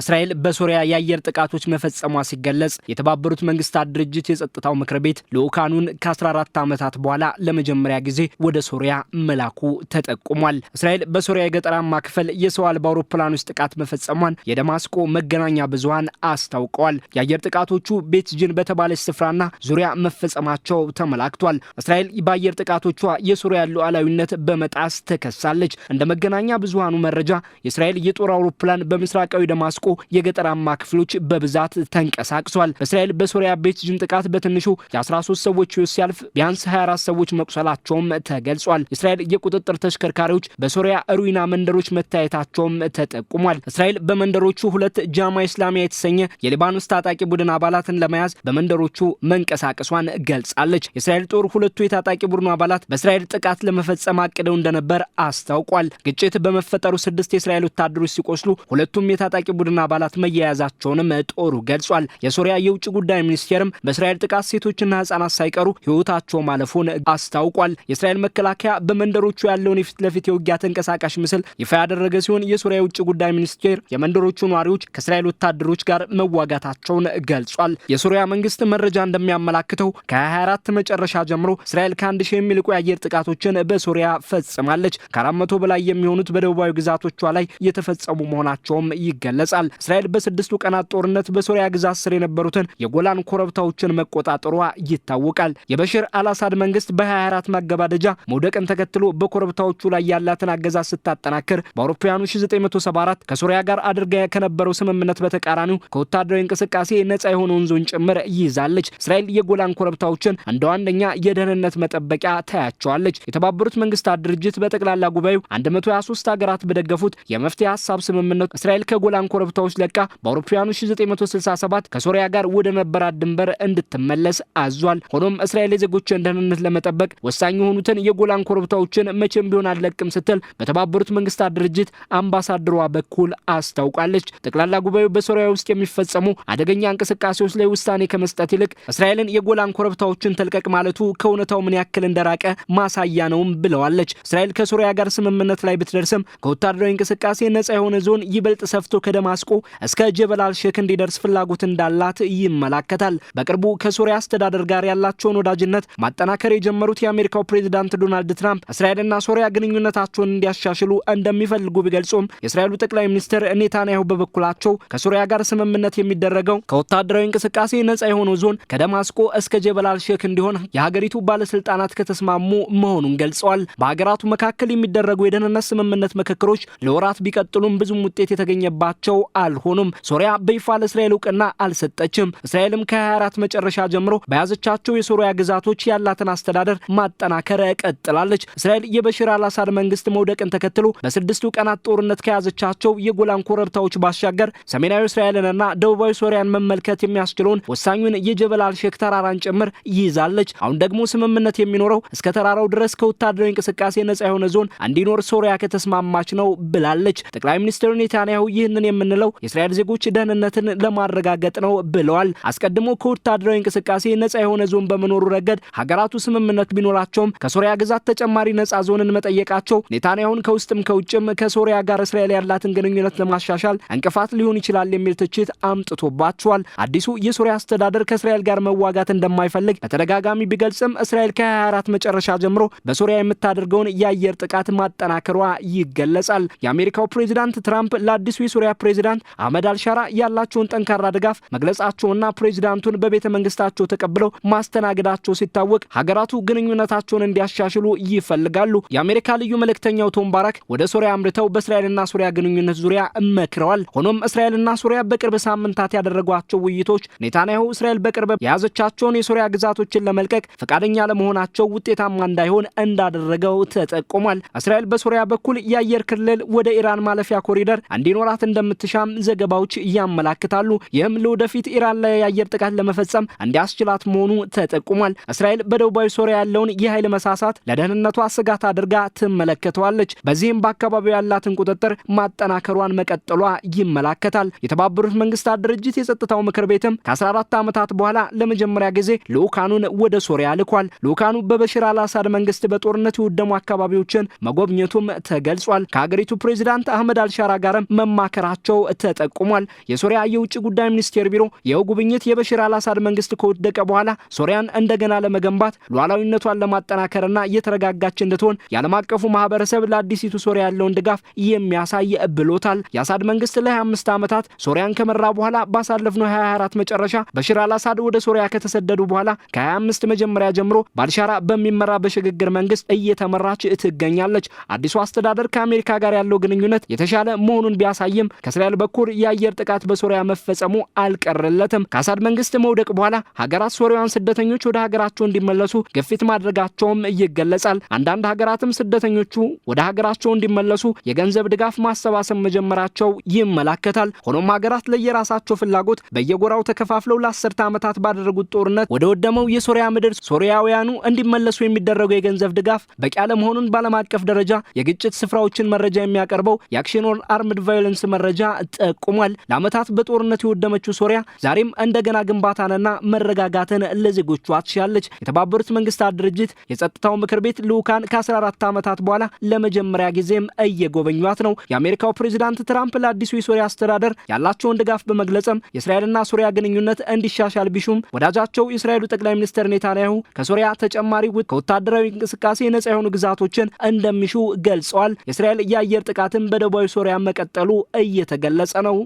እስራኤል በሶሪያ የአየር ጥቃቶች መፈጸሟ ሲገለጽ የተባበሩት መንግስታት ድርጅት የጸጥታው ምክር ቤት ልኡካኑን ከ14 ዓመታት በኋላ ለመጀመሪያ ጊዜ ወደ ሶሪያ መላኩ ተጠቁሟል። እስራኤል በሶሪያ የገጠራማ ክፍል የሰው አልባ አውሮፕላኖች ጥቃት መፈጸሟን የደማስቆ መገናኛ ብዙሃን አስታውቀዋል። የአየር ጥቃቶቹ ቤት ጅን በተባለች ስፍራና ዙሪያ መፈጸማቸው ተመላክቷል። እስራኤል በአየር ጥቃቶቿ የሶሪያ ሉዓላዊነት በመጣስ ተከሳለች። እንደ መገናኛ ብዙሃኑ መረጃ የእስራኤል የጦር አውሮፕላን በምስራቃዊ ደማስቆ የገጠራማ ክፍሎች በብዛት ተንቀሳቅሷል። እስራኤል በሶሪያ ቤት ጅን ጥቃት በትንሹ የ13 ሰዎች ሕይወት ሲያልፍ ቢያንስ 24 ሰዎች መቁሰላቸውም ተገልጿል። እስራኤል የቁጥጥር ተሽከርካሪዎች በሶሪያ ሩዊና መንደሮች መታየታቸውም ተጠቁሟል። እስራኤል በመንደሮቹ 2 ጃማ ኢስላሚያ የተሰኘ የሊባኖስ ታጣቂ ቡድን አባላትን ለመያዝ በመንደሮቹ መንቀሳቀሷን ገልጻለች። የእስራኤል ጦር 2 የታጣቂ ቡድኑ አባላት በእስራኤል ጥቃት ለመፈጸም አቅደው እንደነበር አስታውቋል። ግጭት በመፈጠሩ 6 የእስራኤል ወታደሮች ሲቆስሉ 2ቱም የታጣቂ ቡድን አባላት መያያዛቸውንም ጦሩ ገልጿል። የሶሪያ የውጭ ጉዳይ ሚኒስቴርም በእስራኤል ጥቃት ሴቶችና ህጻናት ሳይቀሩ ህይወታቸው ማለፉን አስታውቋል። የእስራኤል መከላከያ በመንደሮቹ ያለውን የፊት ለፊት የውጊያ ተንቀሳቃሽ ምስል ይፋ ያደረገ ሲሆን የሶሪያ የውጭ ጉዳይ ሚኒስቴር የመንደሮቹ ነዋሪዎች ከእስራኤል ወታደሮች ጋር መዋጋታቸውን ገልጿል። የሶሪያ መንግስት መረጃ እንደሚያመላክተው ከ24 መጨረሻ ጀምሮ እስራኤል ከ1000 የሚልቁ የአየር ጥቃቶችን በሶሪያ ፈጽማለች። ከ400 በላይ የሚሆኑት በደቡባዊ ግዛቶቿ ላይ የተፈጸሙ መሆናቸውም ይገለጻል። እስራኤል በ6 ቀናት ጦርነት በሶሪያ ግዛት ስር የነበሩትን የጎላን ኮረብታዎችን መቆጣጠሯ ይታወቃል። የበሽር አልአሳድ መንግስት በ24 ማገባደጃ መውደቅን ተከትሎ በኮረብታዎቹ ላይ ያላትን አገዛዝ ስታጠናክር በአውሮፓውያኑ 1974 ከሶሪያ ጋር አድርጋ ከነበረው ስምምነት በተቃራኒው ከወታደራዊ እንቅስቃሴ ነጻ የሆነውን ዞን ጭምር ይይዛለች። እስራኤል የጎላን ኮረብታዎችን እንደ ዋነኛ የደህንነት መጠበቂያ ታያቸዋለች። የተባበሩት መንግስታት ድርጅት በጠቅላላ ጉባኤው 123 ሀገራት በደገፉት የመፍትሄ ሀሳብ ስምምነት እስራኤል ከጎላን ኮረብታዎች ለቃ በአውሮፓውያኑ 1967 ከሶሪያ ጋር ወደ ነበራት ድንበር እንድትመለስ አዟል። ሆኖም እስራኤል የዜጎችን ደህንነት ለመጠበቅ ወሳኝ የሆኑትን የጎላን ኮረብታዎችን መቼም ቢሆን አልለቅም ስትል በተባበሩት መንግስታት ድርጅት አምባሳደሯ በኩል አስታውቃለች። ጠቅላላ ጉባኤው በሶሪያ ውስጥ የሚፈጸሙ አደገኛ እንቅስቃሴዎች ላይ ውሳኔ ከመስጠት ይልቅ እስራኤልን የጎላን ኮረብታዎችን ተልቀቅ ማለቱ ከእውነታው ምን ያክል እንደራቀ ማሳያ ነውም ብለዋለች። እስራኤል ከሶሪያ ጋር ስምምነት ላይ ብትደርስም ከወታደራዊ እንቅስቃሴ ነጻ የሆነ ዞን ይበልጥ ሰፍቶ ከደማስቆ እስከ ጀበል አልሼክ እንዲደርስ ፍላጎት እንዳላት ይመላከታል። በቅርቡ ከሶሪያ አስተዳደር ጋር ያላቸውን ወዳጅነት ማጠናከር የጀመሩት የአሜሪካው ፕሬዝዳንት ዶናልድ ትራምፕ እስራኤልና ሶሪያ ግንኙነታቸውን እንዲያሻሽሉ እንደሚፈልጉ ቢገልጹም የእስራኤሉ ጠቅላይ ሚኒስትር ኔታንያሁ በበኩላቸው ከሶሪያ ጋር ስምምነት የሚደረገው ከወታደራዊ እንቅስቃሴ ነጻ የሆነው ዞን ከደማስቆ እስከ ጀበል አልሼክ እንዲሆን የሀገሪቱ ባለስልጣናት ከተስማሙ መሆኑን ገልጸዋል። በሀገራቱ መካከል የሚደረጉ የደህንነት ስምምነት ምክክሮች ለወራት ቢቀጥሉም ብዙም ውጤት የተገኘባቸው አልሆኑም። ሶሪያ በይፋ ለእስራኤል እውቅና አልሰጠችም። እስራኤልም ከ24 መጨረሻ ጀምሮ በያዘቻቸው የሶሪያ ግዛቶች ያላትን አስተዳደር ማጠናከር ቀጥላለች። እስራኤል የበሽር አልአሳድ መንግስት መውደቅን ተከትሎ በ6 ቀናት ጦርነት ከያዘቻቸው የጎላን ኮረብታዎች ባሻገር ሰሜናዊ እስራኤልንና ደቡባዊ ሶሪያን መመልከት የሚያስችለውን ወሳኙን የጀበል አልሼክ ተራራን ጭምር ይይዛለች። አሁን ደግሞ ስምምነት የሚኖረው እስከ ተራራው ድረስ ከወታደራዊ እንቅስቃሴ ነጻ የሆነ ዞን እንዲኖር ሶሪያ ከተስማማች ነው ብላለች። ጠቅላይ ሚኒስትር ኔታንያሁ ይህንን የምንለው የእስራኤል ዜጎች ደህንነትን ለማረጋገጥ ነው ብለዋል። አስቀድሞ ከወታደራዊ እንቅስቃሴ ነጻ የሆነ ዞን በመኖሩ ረገድ ሀገራቱ ስምምነት ቢኖራቸውም ከሶሪያ ግዛት ተጨማሪ ነጻ ዞንን መጠየቃቸው ኔታንያሁን ከውስጥም ከውጭም ከሶሪያ ጋር እስራኤል ያላትን ግንኙነት ለማሻሻል እንቅፋት ሊሆን ይችላል የሚል ትችት አምጥቶባቸዋል። አዲሱ የሶሪያ አስተዳደር ከእስራኤል ጋር መዋጋት እንደማይፈልግ በተደጋጋሚ ቢገልጽም እስራኤል ከ24 መጨረሻ ጀምሮ በሶሪያ የምታደርገውን የአየር ጥቃት ማጠናከሯ ይገለጻል። የአሜሪካው ፕሬዝዳንት ትራምፕ ለአዲሱ የሶሪያ ፕሬዝዳንት አህመድ አልሻራ ያላቸውን ጠንካራ ድጋፍ መግለጻቸውና ፕሬዝዳንቱን በቤተ መንግስታቸው ተቀብለው ማስተናገዳቸው ሲታወቅ ሀገራቱ ግንኙነታቸውን እንዲያሻሽሉ ይፈልጋሉ። የአሜሪካ ልዩ መልእክተኛው ቶም ባራክ ወደ ሶሪያ አምርተው በእስራኤልና ሶሪያ ግንኙነት ዙሪያ መክረዋል። ሆኖም እስራኤልና ሶሪያ በቅርብ ሳምንታት ያደረጓቸው ውይይቶች ኔታንያሁ እስራኤል በቅርብ የያዘቻቸውን የሶሪያ ግዛቶችን ለመልቀቅ ፈቃደኛ ለመሆናቸው ውጤታማ እንዳይሆን እንዳደረገው ተጠቁሟል። እስራኤል በሶሪያ በኩል የአየር ክልል ወደ ኢራን ማለፊያ ኮሪደር እንዲኖራት እንደምትሻም ዘገባዎች ያመላክታሉ። ይህም ለወደፊት ኢራን ላይ የአየር ጥቃት ለመፈጸም እንዲያስችላት መሆኑ ተጠቁሟል። እስራኤል በደቡባዊ ሶሪያ ያለውን የኃይል መሳሳት ለደህንነቷ ስጋት አድርጋ ትመለከተዋለች። በዚህም በአካባቢው ያላትን ቁጥጥር ማጠናከሯን መቀጠሏ ይመላከታል። የተባበሩት መንግስታት ድርጅት የጸጥታው ምክር ቤትም ከ14 ዓመታት በኋላ ለመጀመሪያ ጊዜ ልኡካኑን ወደ ሶሪያ ልኳል። ልኡካኑ በበሽር አልአሳድ መንግስት በጦርነት የወደሙ አካባቢዎችን መጎብኘቱም ተገልጿል። ከሀገሪቱ ፕሬዝዳንት አህመድ አልሻራ ጋርም መማከራቸው ተጠቁሟል። የሶሪያ የውጭ ጉዳይ ሚኒስቴር ቢሮ ይኸው ጉብኝት የበሽር አልአሳድ መንግስት ከወደቀ በኋላ ሶሪያን እንደገና ለመገንባት ሉዓላዊነቷን ለማጠናከርና የተረጋጋች እንድትሆን የዓለም አቀፉ ማህበረሰብ ለአዲሲቱ ሶሪያ ያለውን ድጋፍ የሚያሳይ ብሎታል። የአሳድ መንግስት ለ25 ዓመታት ሶሪያን ከመራ በኋላ ባሳለፍነው 24 መጨረሻ በሽር አልአሳድ ወደ ሶሪያ ከተሰደዱ በኋላ ከ25 መጀመሪያ ጀምሮ ባልሻራ በሚመራ በሽግግር መንግስት እየተመራች ትገኛለች። አዲሱ አስተዳደር ከአሜሪካ ጋር ያለው ግንኙነት የተሻለ መሆኑን ቢያሳይም ከእስራኤል በኩል የአየር ጥቃት በሶሪያ መፈጸሙ አልቀረለትም። ከአሳድ መንግስት መውደቅ በኋላ ሀገራት ሶሪያውያን ስደተኞች ወደ ሀገራቸው እንዲመለሱ ግፊት ማድረጋቸውም ይገለጻል። አንዳንድ ሀገራትም ስደተኞቹ ወደ ሀገራቸው እንዲመለሱ የገንዘብ ድጋፍ ማሰባሰብ መጀመራቸው ይመላከታል። ሆኖም ሀገራት ለየራሳቸው ፍላጎት በየጎራው ተከፋፍለው ለ10 ዓመታት ባደረጉት ጦርነት ወደ ወደመው የሶሪያ ምድር ሶሪያውያኑ እንዲመለሱ የሚደረገው የገንዘብ ድጋፍ በቂ አለመሆኑን በዓለም አቀፍ ደረጃ የግጭት ስፍራዎችን መረጃ የሚያቀርበው የአክሽን ኦን አርምድ ቫዮለንስ መረጃ ጠቁሟል። ለዓመታት በጦርነት የወደመችው ሶሪያ ዛሬም እንደገና ግንባታንና መረጋጋትን ለዜጎቿ ትሻለች። የተባበሩት መንግስታት ድርጅት የጸጥታው ምክር ቤት ልዑካን ከ14 ዓመታት በኋላ ለመጀመሪያ ጊዜም እየጎበኟት ነው። የአሜሪካው ፕሬዝዳንት ትራምፕ ለአዲሱ የሶሪያ አስተዳደር ያላቸውን ድጋፍ በመግለጽም የእስራኤልና ሶሪያ ግንኙነት እንዲሻሻል ቢሹም ወዳጃቸው የእስራኤሉ ጠቅላይ ሚኒስትር ኔታንያሁ ከሶሪያ ተጨማሪ ከወታደራዊ እንቅስቃሴ ነጻ የሆኑ ግዛቶችን እንደሚሹ ገልጸዋል። የእስራኤል የአየር ጥቃትን በደቡባዊ ሶሪያ መቀጠሉ እየተገለጸ ነው።